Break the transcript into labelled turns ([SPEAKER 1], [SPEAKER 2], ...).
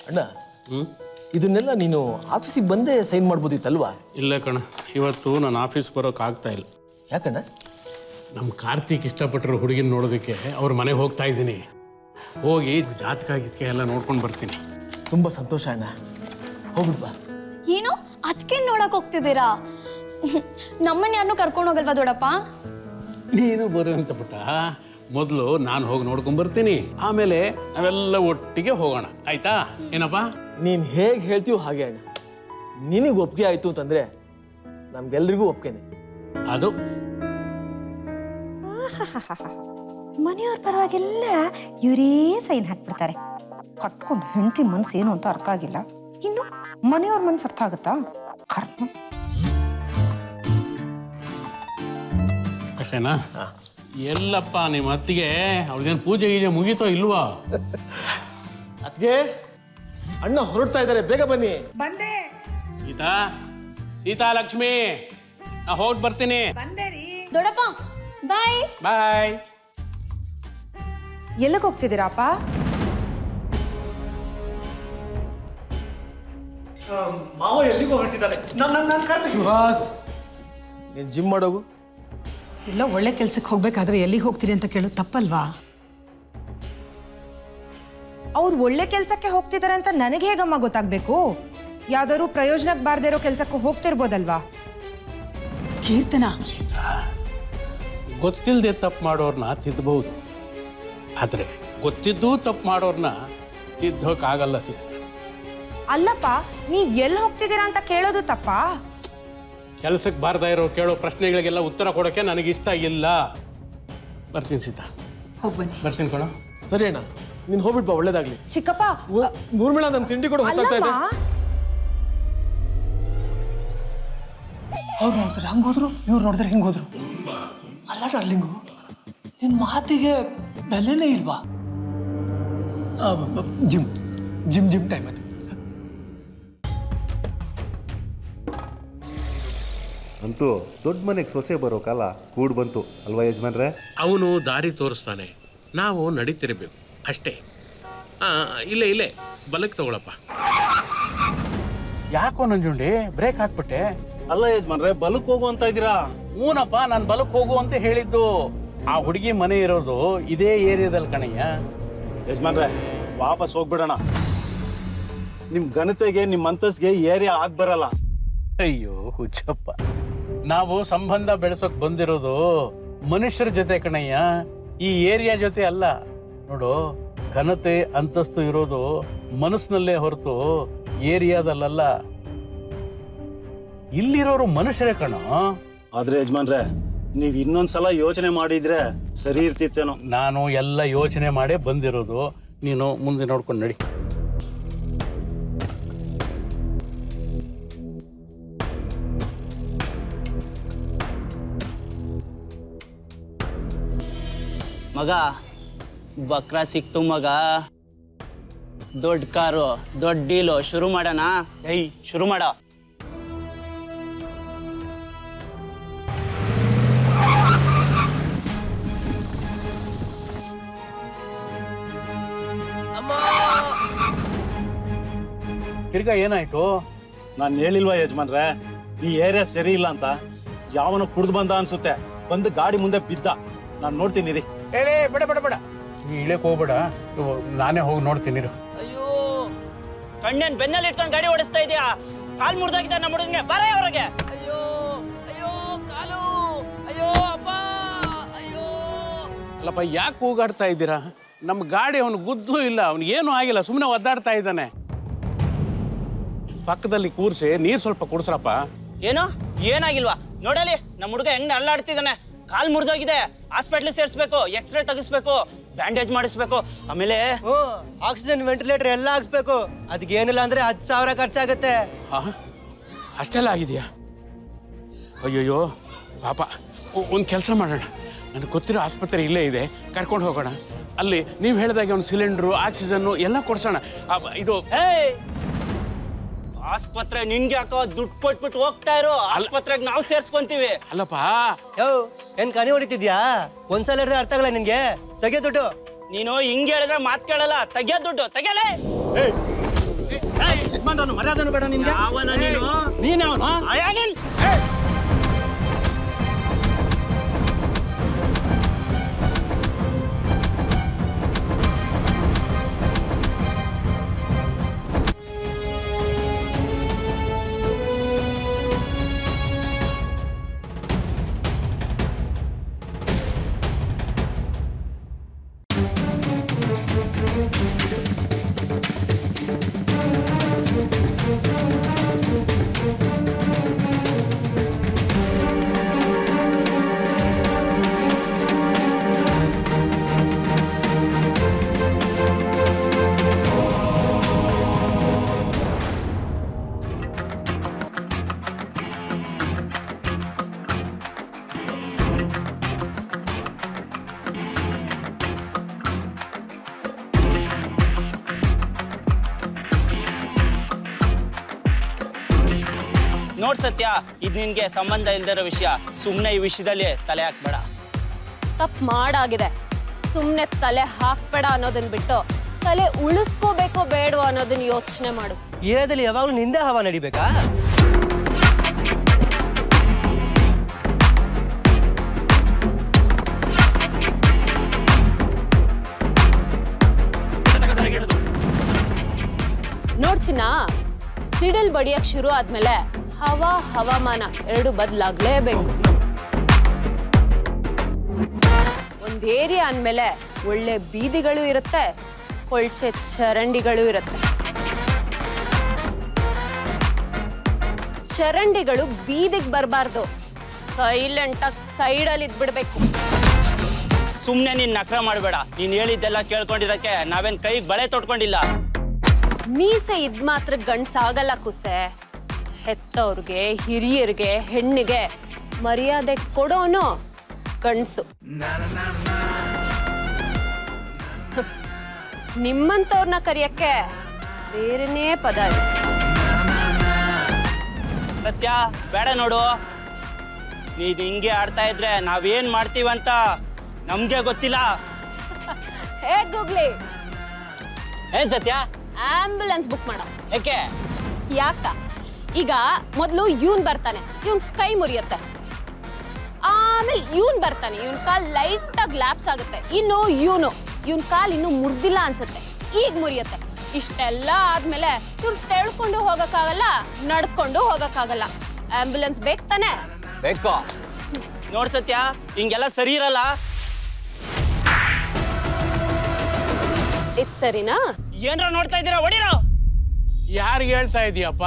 [SPEAKER 1] ಅಣ್ಣ ಇದನ್ನೆಲ್ಲ ನೀನು ಆಫೀಸಿಗೆ ಬಂದೇ ಸೈನ್ ಮಾಡ್ಬೋದಿತ್ತಲ್ವಾ?
[SPEAKER 2] ಇಲ್ಲ ಕಣ, ಇವತ್ತು ನಾನು ಆಫೀಸ್ ಬರೋಕೆ ಆಗ್ತಾ ಇಲ್ಲ.
[SPEAKER 1] ಯಾಕಣ್ಣ?
[SPEAKER 2] ನಮ್ಮ ಕಾರ್ತಿಕ್ ಇಷ್ಟಪಟ್ಟಿರೋ ಹುಡುಗಿನ ನೋಡೋದಕ್ಕೆ ಅವ್ರ ಮನೆಗೆ ಹೋಗ್ತಾ ಇದ್ದೀನಿ. ಹೋಗಿ ಜಾತಕ ಗೀತಕ ಎಲ್ಲ ನೋಡ್ಕೊಂಡು ಬರ್ತೀನಿ.
[SPEAKER 1] ತುಂಬ ಸಂತೋಷ ಅಣ್ಣ, ಹೋಗ್ಬಿಡ್ಬಾ.
[SPEAKER 3] ಏನು ಅದಕ್ಕೆ ನೋಡಕ್ ಹೋಗ್ತಿದ್ದೀರಾ? ನಮ್ಮನ್ನ ಯಾರನ್ನೂ ಕರ್ಕೊಂಡು ಹೋಗಲ್ವಾ ದೊಡ್ಡಪ್ಪ?
[SPEAKER 2] ನೀನು ಬರುವಂತ ಪುಟ್ಟ, ಮೊದಲು ನಾನು ಹೋಗಿ ನೋಡ್ಕೊಂಡು ಬರ್ತೀನಿ, ಆಮೇಲೆ ನಾವೆಲ್ಲ ಒಟ್ಟಿಗೆ ಹೋಗೋಣ, ಆಯ್ತಾ? ಏನಪ್ಪ?
[SPEAKER 1] ನೀನು ಹೇಗೆ ಹೇಳ್ತೀವೋ ಹಾಗೆ ಅಣ್ಣ. ನಿನಗೆ ಒಪ್ಪಿಗೆ ಆಯಿತು ಅಂತಂದರೆ ನಮ್ಗೆಲ್ರಿಗೂ ಒಪ್ಪಿಗೆನೆ.
[SPEAKER 2] ಅದು
[SPEAKER 4] ಮನೆಯವ್ರ ಪರವಾಗೆಲ್ಲ ಇವರೇ ಸೈನ್ ಹಾಕ್ಬಿಡ್ತಾರೆ. ಕಟ್ಕೊಂಡು ಹೆಂಡತಿ ಮನ್ಸು ಏನು ಅಂತ ಅರ್ಥ ಆಗಿಲ್ಲ, ಇನ್ನು ಮನೆಯವ್ರ ಮನ್ಸು ಅರ್ಥ ಆಗುತ್ತಾ? ಕರ್ಮ.
[SPEAKER 2] ಅಷ್ಟೇನಾ? ಎಲ್ಲಪ್ಪ ನಿಮ್ಮ ಅತ್ತಿಗೆ ಅವ್ಳಿಗೇನು ಪೂಜೆ ಗೀಜೆ ಮುಗೀತೋ ಇಲ್ವಾ?
[SPEAKER 1] ಅದಕ್ಕೆ ಅಣ್ಣ ಹೊರಡ್ತಾ ಇದ್ದಾರೆ, ಬೇಗ ಬನ್ನಿ.
[SPEAKER 4] ಬಂದೆ
[SPEAKER 2] ಸೀತಾ, ಸೀತಾ ಲಕ್ಷ್ಮಿ, ನಾ ಹೋಗಿ ಬರ್ತೀನಿ.
[SPEAKER 3] ದೊಡ್ಡಪ್ಪ ಬಾಯ್.
[SPEAKER 2] ಬಾಯ್.
[SPEAKER 4] ಎಲ್ಲಿಗೆ ಹೋಗ್ತಿದ್ದೀರಾಪ್ಪ?
[SPEAKER 1] ಮಾವ ಎಲ್ಲಿಗೂ ಹೊರಟಿದ್ದಾರೆ. ನೀನು ಜಿಮ್ ಮಾಡೋಗು.
[SPEAKER 5] ಎಲ್ಲ ಒಳ್ಳೆ ಕೆಲ್ಸಕ್ಕೆ ಹೋಗ್ಬೇಕಾದ್ರೆ ಎಲ್ಲಿಗೆ ಹೋಗ್ತೀರಿ ಅಂತ ಕೇಳೋದು ತಪ್ಪಲ್ವಾ?
[SPEAKER 4] ಅವ್ರು ಒಳ್ಳೆ ಕೆಲ್ಸಕ್ಕೆ ಹೋಗ್ತಿದ್ದಾರೆ ಅಂತ ನನಗೆ ಹೇಗಮ್ಮ ಗೊತ್ತಾಗ್ಬೇಕು? ಯಾವ್ದಾದ್ರು ಪ್ರಯೋಜನಕ್ಕೆ ಬಾರ್ದೇ ಇರೋ ಕೆಲ್ಸಕ್ಕೆ ಹೋಗ್ತಿರ್ಬೋದಲ್ವಾ?
[SPEAKER 5] ಕೀರ್ತನ,
[SPEAKER 2] ಗೊತ್ತಿಲ್ಲದೆ ತಪ್ಪು ಮಾಡೋರ್ನ ತಿದ್ದಬಹುದು, ಆದರೆ ಗೊತ್ತಿದ್ದೂ ತಪ್ಪು ಮಾಡೋರ್ನ ತಿದ್ದೋಕ್ಕಾಗಲ್ಲ ಸೀತಾ.
[SPEAKER 4] ಅಲ್ಲಪ್ಪ, ನೀವ್ ಎಲ್ಲಿ ಹೋಗ್ತಿದ್ದೀರಾ ಅಂತ ಕೇಳೋದು ತಪ್ಪಾ?
[SPEAKER 2] ಕೆಲಸಕ್ಕೆ ಬಾರ್ದ ಇರೋ ಕೇಳೋ ಪ್ರಶ್ನೆಗಳಿಗೆಲ್ಲ ಉತ್ತರ ಕೊಡೋಕ್ಕೆ ನನಗಿಷ್ಟ ಇಲ್ಲ. ಬರ್ತೀನಿ ಸೀತಾ,
[SPEAKER 5] ಹೋಗಿ ಬನ್ನಿ. ಬರ್ತೀನಿ
[SPEAKER 2] ಕಣ.
[SPEAKER 1] ಸರಿ ಅಣ್ಣ, ನೀನು ಹೋಗ್ಬಿಟ್ಬಾ, ಒಳ್ಳೇದಾಗ್ಲಿ.
[SPEAKER 4] ಚಿಕ್ಕಪ್ಪ,
[SPEAKER 1] ಊರ್ಮಿಳ ನನ್ನ ತಿಂಡಿ ಕೂಡ ಹೊತ್ತಾಗ್ತಾ ಇದೆ.
[SPEAKER 6] ಅವ್ರು ನೋಡಿದ್ರೆ ಹಂಗೋದ್ರು, ಇವ್ರು ನೋಡಿದ್ರೆ ಹಿಂಗೋದ್ರು. ಅಲ್ಲ ಡಾರ್ಲಿಂಗು, ನಿನ್ನ ಮಾತಿಗೆ ಬೆಲೆನೇ ಇಲ್ವಾ? ಜಿಮ್ ಜಿಮ್ ಜಿಮ್ ಟೈಮ್ ಅದು.
[SPEAKER 7] ಅಂತೂ ದೊಡ್ಡ ಮನೆಗೆ ಸೊಸೆ ಬರೋ ಕಾಲ ಕೂಡ್ ಬಂತು ಅಲ್ವಾ ಯಜಮಾನ್ರೆ?
[SPEAKER 2] ಅವನು ದಾರಿ ತೋರಿಸ್ತಾನೆ, ನಾವು ನಡೀತಿರ್ಬೇಕು ಅಷ್ಟೇ. ಇಲ್ಲೇ ಇಲ್ಲೇ ಬಲಕ್ಕೆ ತಗೊಳಪ್ಪ. ಯಾಕೋ ನಂಜುಂಡಿ ಬ್ರೇಕ್ ಹಾಕ್ಬಿಟ್ಟೆ?
[SPEAKER 7] ಅಲ್ಲ ಯಜಮಾನ್ರೆ, ಬಲಕ್ಕೆ ಹೋಗು ಅಂತ ಇದ್ದೀರಾ?
[SPEAKER 2] ಹೂನಪ್ಪ, ನಾನು ಬಲಕ್ಕೆ ಹೋಗು ಅಂತ ಹೇಳಿದ್ದು. ಆ ಹುಡುಗಿ ಮನೆ ಇರೋದು ಇದೇ ಏರಿಯಾದಲ್ಲಿ ಕಣಯ್ಯ.
[SPEAKER 7] ಯಜಮಾನ್ರೆ, ವಾಪಸ್ ಹೋಗ್ಬಿಡೋಣ. ನಿಮ್ ಘನತೆಗೆ ನಿಮ್ ಅಂತಸ್ಗೆ ಏರಿಯಾ ಆಗ್ಬರಲ್ಲ.
[SPEAKER 2] ಅಯ್ಯೋ ಹುಚ್ಚಪ್ಪ, ನಾವು ಸಂಬಂಧ ಬೆಳೆಸೋಕ್ ಬಂದಿರೋದು ಮನುಷ್ಯರ ಜೊತೆ ಕಣಯ್ಯ, ಈ ಏರಿಯಾ ಜೊತೆ ಅಲ್ಲ. ನೋಡು, ಘನತೆ ಅಂತಸ್ತು ಇರೋದು ಮನಸ್ಸಿನಲ್ಲೇ ಹೊರತು ಏರಿಯಾದಲ್ಲ. ಇಲ್ಲಿರೋರು ಮನುಷ್ಯರೇ ಕಣ.
[SPEAKER 7] ಆದ್ರೆ ಯಜಮಾನ್ರೆ, ನೀವ್ ಇನ್ನೊಂದ್ಸಲ ಯೋಚನೆ ಮಾಡಿದ್ರೆ ಸರಿ ಇರ್ತಿತ್ತೇನೋ.
[SPEAKER 2] ನಾನು ಎಲ್ಲ ಯೋಚನೆ ಮಾಡೇ ಬಂದಿರೋದು, ನೀನು ಮುಂದೆ ನೋಡ್ಕೊಂಡು ನಡಿ.
[SPEAKER 8] ಮಗ ಬಕ್ರ ಸಿಕ್ತು ಮಗ. ದೊಡ್ಡ ಕಾರು, ದೊಡ್ಡ ಡೀಲು, ಶುರು ಮಾಡೋಣ. ಶುರು ಮಾಡ.
[SPEAKER 2] ತಿರ್ಗಾ ಏನಾಯ್ತು?
[SPEAKER 7] ನಾನು ಹೇಳಿಲ್ವಾ ಯಜಮಾನ್ರೆ, ಈ ಏರಿಯಾ ಸರಿ ಇಲ್ಲ ಅಂತ? ಯಾವನ ಕುಡ್ದು ಬಂದ ಅನ್ಸುತ್ತೆ, ಬಂದು ಗಾಡಿ ಮುಂದೆ ಬಿದ್ದ. ನಾನು ನೋಡ್ತೀನಿ ರೀ.
[SPEAKER 2] ಹೇಳೇ ಬೇಡ ಬೇಡ ಬೇಡ, ನೀ ಇಳಕ್ ಹೋಗ್ಬೇಡ, ನಾನೇ ಹೋಗಿ ನೋಡ್ತೀನಿ.
[SPEAKER 8] ಅಯ್ಯೋ, ಕಣ್ಣೇನ್ ಬೆನ್ನಲ್ಲಿ ಇಟ್ಕೊಂಡು ಗಾಡಿ ಓಡಿಸ್ತಾ ಇದೀಯಾ? ಕಾಲ್ ಮುರಿದಾಗಿದೆ ನಮ್ಮ ಹುಡುಗನಿಗೆ, ಬರ ಹೊರಗೆ. ಅಯ್ಯೋ ಅಯ್ಯೋ ಕಾಲು, ಅಯ್ಯೋ ಅಪ್ಪ, ಅಯ್ಯೋ.
[SPEAKER 2] ಅಲ್ಲಪ್ಪ, ಯಾಕೆ ಕೂಗಾಡ್ತಾ ಇದ್ದೀರಾ? ನಮ್ಮ ಗಾಡಿ ಅವನು ಗುದ್ದೂ ಇಲ್ಲ, ಅವನಿಗೇನು ಆಗಿಲ್ಲ, ಸುಮ್ಮನೆ ಒದ್ದಾಡ್ತಾ ಇದ್ದಾನೆ. ಪಕ್ಕದಲ್ಲಿ ಕೂರ್ಸಿ ನೀರು ಸ್ವಲ್ಪ ಕುಡಿಸ್ರಪ್ಪ.
[SPEAKER 8] ಏನು ಏನಾಗಿಲ್ವಾ? ನೋಡಲಿ ನಮ್ಮ ಹುಡುಗ ಹೆಂಗ್ ಅಲ್ಲಾಡ್ತಿದ್ದಾನೆ. ಕಾಲ್ ಮುರಿದೋಗಿದೆ, ಹಾಸ್ಪಿಟ್ಲಿಗೆ ಸೇರಿಸ್ಬೇಕು, ಎಕ್ಸ್ರೇ ತೆಗಿಸ್ಬೇಕು, ಬ್ಯಾಂಡೇಜ್ ಮಾಡಿಸ್ಬೇಕು, ಆಮೇಲೆ
[SPEAKER 9] ಆಕ್ಸಿಜನ್ ವೆಂಟಿಲೇಟರ್ ಎಲ್ಲ ಹಾಕ್ಸ್ಬೇಕು. ಅದಕ್ಕೆ ಏನಿಲ್ಲ ಅಂದ್ರೆ 10,000 ಖರ್ಚಾಗುತ್ತೆ.
[SPEAKER 2] ಅಷ್ಟೆಲ್ಲ ಆಗಿದೆಯಾ? ಅಯ್ಯೋಯ್ಯೋ ಪಾಪ. ಒಂದು ಕೆಲಸ ಮಾಡೋಣ, ನನಗೆ ಗೊತ್ತಿರೋ ಆಸ್ಪತ್ರೆ ಇಲ್ಲೇ ಇದೆ, ಕರ್ಕೊಂಡು ಹೋಗೋಣ. ಅಲ್ಲಿ ನೀವು ಹೇಳಿದಾಗೆ ಒಂದು ಸಿಲಿಂಡ್ರು, ಆಕ್ಸಿಜನ್ನು ಎಲ್ಲ ಕೊಡ್ಸೋಣ. ಇದು
[SPEAKER 8] ಆಸ್ಪತ್ರೆ ನಿನ್ಗೆ ಯಾಕೋ ದುಡ್ಡು ಕೊಟ್ಬಿಟ್ಟು ಹೋಗ್ತಾ ಇರೋ, ಆಸ್ಪತ್ರೆಗೆ ನಾವು ಸೇರ್ಸ್ಕೊಂತೀವಿ.
[SPEAKER 2] ಅಲ್ಲಪ್ಪ,
[SPEAKER 9] ಏನ್ ಕಣಿ ಹೊಡಿತಿದ್ಯಾ? ಒಂದ್ಸಲ ಹೇಳಿದ್ರೆ ಅರ್ಥ ಆಗಲ್ಲ ನಿನ್ಗೆ. ತೆಗೆ ದುಡ್ಡು.
[SPEAKER 8] ನೀನು ಹಿಂಗೆ ಹೇಳಿದ್ರೆ ಮಾತು ಕೇಳಲ್ಲ. ತೆಗಿಯೋ ದುಡ್ಡು ತೆಗಿಯಲೇ.
[SPEAKER 7] ಮರ್ಯಾದನು ಬೇಡ ನಿನ್ಗೆ?
[SPEAKER 8] ಅವನ ನೀನು
[SPEAKER 7] ನೀನ್ ಅವನು?
[SPEAKER 8] ನೋಡ್ ಸತ್ಯ, ಇದು ನಿನ್ಗೆ ಸಂಬಂಧ ಇಲ್ದಿರೋ ವಿಷಯ. ಸುಮ್ಮನೆ ಈ ವಿಷಯದಲ್ಲಿ ತಲೆ ಹಾಕ್ಬೇಡ.
[SPEAKER 10] ತಪ್ಪು ಮಾಡಾಗಿದೆ, ಸುಮ್ಮನೆ ತಲೆ ಹಾಕ್ಬೇಡ ಅನ್ನೋದನ್ನ ಬಿಟ್ಟು ತಲೆ ಉಳಿಸ್ಕೋಬೇಕೋ ಬೇಡವೋ ಅನ್ನೋದನ್ನ ಯೋಚನೆ ಮಾಡು.
[SPEAKER 9] ಏರಿಯಾದಲ್ಲಿ ಯಾವಾಗಲೂ ನಿಂದೆ ಹವಾ ನಡಿಬೇಕಾ?
[SPEAKER 10] ನೋಡ್ ಚಿನ್ನ, ಸಿಡಿಲ್ ಬಡಿಯಕ್ ಶುರು ಆದ್ಮೇಲೆ ಹವಾಮಾನ ಎರಡು ಬದಲಾಗ್ಲೇಬೇಕು. ಒಂದ್ ಏರಿಯಾ ಅಂದ್ಮೇಲೆ ಒಳ್ಳೆ ಬೀದಿಗಳು ಇರುತ್ತೆ, ಕೊಳ್ಚೆ ಚರಂಡಿಗಳು ಇರುತ್ತೆ. ಚರಂಡಿಗಳು ಬೀದಿಗೆ ಬರಬಾರ್ದು, ಸೈಲೆಂಟ್ ಆಗಿ ಸೈಡಲ್ಲಿ ಇದ್ಬಿಡ್ಬೇಕು.
[SPEAKER 8] ಸುಮ್ಮನೆ ನೀನ್ ನಖರ ಮಾಡಬೇಡ. ನೀನ್ ಹೇಳಿದ್ದೆಲ್ಲ ಕೇಳ್ಕೊಂಡಿರಕ್ಕೆ ನಾವೇನ್ ಕೈಗೆ ಬಳೆ ತೊಟ್ಕೊಂಡಿಲ್ಲ.
[SPEAKER 10] ಮೀಸೆ ಇದ್ ಮಾತ್ರ ಗಂಡ್ಸಾಗಲ್ಲ ಕುಸೆ. ಹೆತ್ತವ್ರಿಗೆ, ಹಿರಿಯರಿಗೆ, ಹೆಣ್ಣಿಗೆ ಮರ್ಯಾದೆ ಕೊಡೋನು ಗಂಡ್ಸು. ನಿಮ್ಮಂತವ್ರನ್ನ ಕರೆಯಕ್ಕೆ ಬೇರೆನೇ ಪದ ಇದೆ.
[SPEAKER 8] ಸತ್ಯ, ಬೇಡ ನೋಡು. ನೀನ್ ಹಿಂಗೆ ಆಡ್ತಾ ಇದ್ರೆ ನಾವೇನ್ ಮಾಡ್ತೀವಂತ ನಮ್ಗೆ ಗೊತ್ತಿಲ್ಲ.
[SPEAKER 10] ಹೇಗೋಗ್ಲಿ,
[SPEAKER 8] ಏನ್ ಸತ್ಯ?
[SPEAKER 10] ಆಂಬ್ಯುಲೆನ್ಸ್ ಬುಕ್ ಮಾಡ.
[SPEAKER 8] ಯಾಕೆ?
[SPEAKER 10] ಯಾಕ? ಈಗ ಮೊದಲು ಇವನ್ ಬರ್ತಾನೆ, ಇವನ್ ಕೈ ಮುರಿಯತ್ತೆ. ಆಮೇಲೆ ಇವನ್ ಬರ್ತಾನೆ, ಇವನ್ ಕಾಲ್ ಲೈಟ್ ಆಗಿ ಲ್ಯಾಪ್ಸ್ ಆಗುತ್ತೆ. ಇನ್ನು ಇವನ್ ಕಾಲ್ ಇನ್ನು ಮುರ್ದಿಲ್ಲ ಅನ್ಸುತ್ತೆ, ಈಗ ಮುರಿಯತ್ತೆ. ಇಷ್ಟೆಲ್ಲ ಆದ್ಮೇಲೆ ಇವ್ರು ತೆಳ್ಕೊಂಡು ಹೋಗಕ್ಕಾಗಲ್ಲ, ನಡ್ಕೊಂಡು ಹೋಗಕ್ಕಾಗಲ್ಲ. ಆಂಬ್ಯುಲೆನ್ಸ್ ಬೇಕು ತಾನೆ?
[SPEAKER 8] ಬೇಕು. ನೋಡ್ ಸತ್ಯ, ಹಿಂಗೆಲ್ಲ ಸರಿ ಇರಲ್ಲ.
[SPEAKER 10] ಇದ್ ಸರಿನಾ?
[SPEAKER 8] ಏನ್ರ ನೋಡ್ತಾ ಇದ್ದೀರಾ? ಹೊಡಿರೋ.
[SPEAKER 2] ಯಾರಿಗೆ ಹೇಳ್ತಾ ಇದೀಯಪ್ಪ?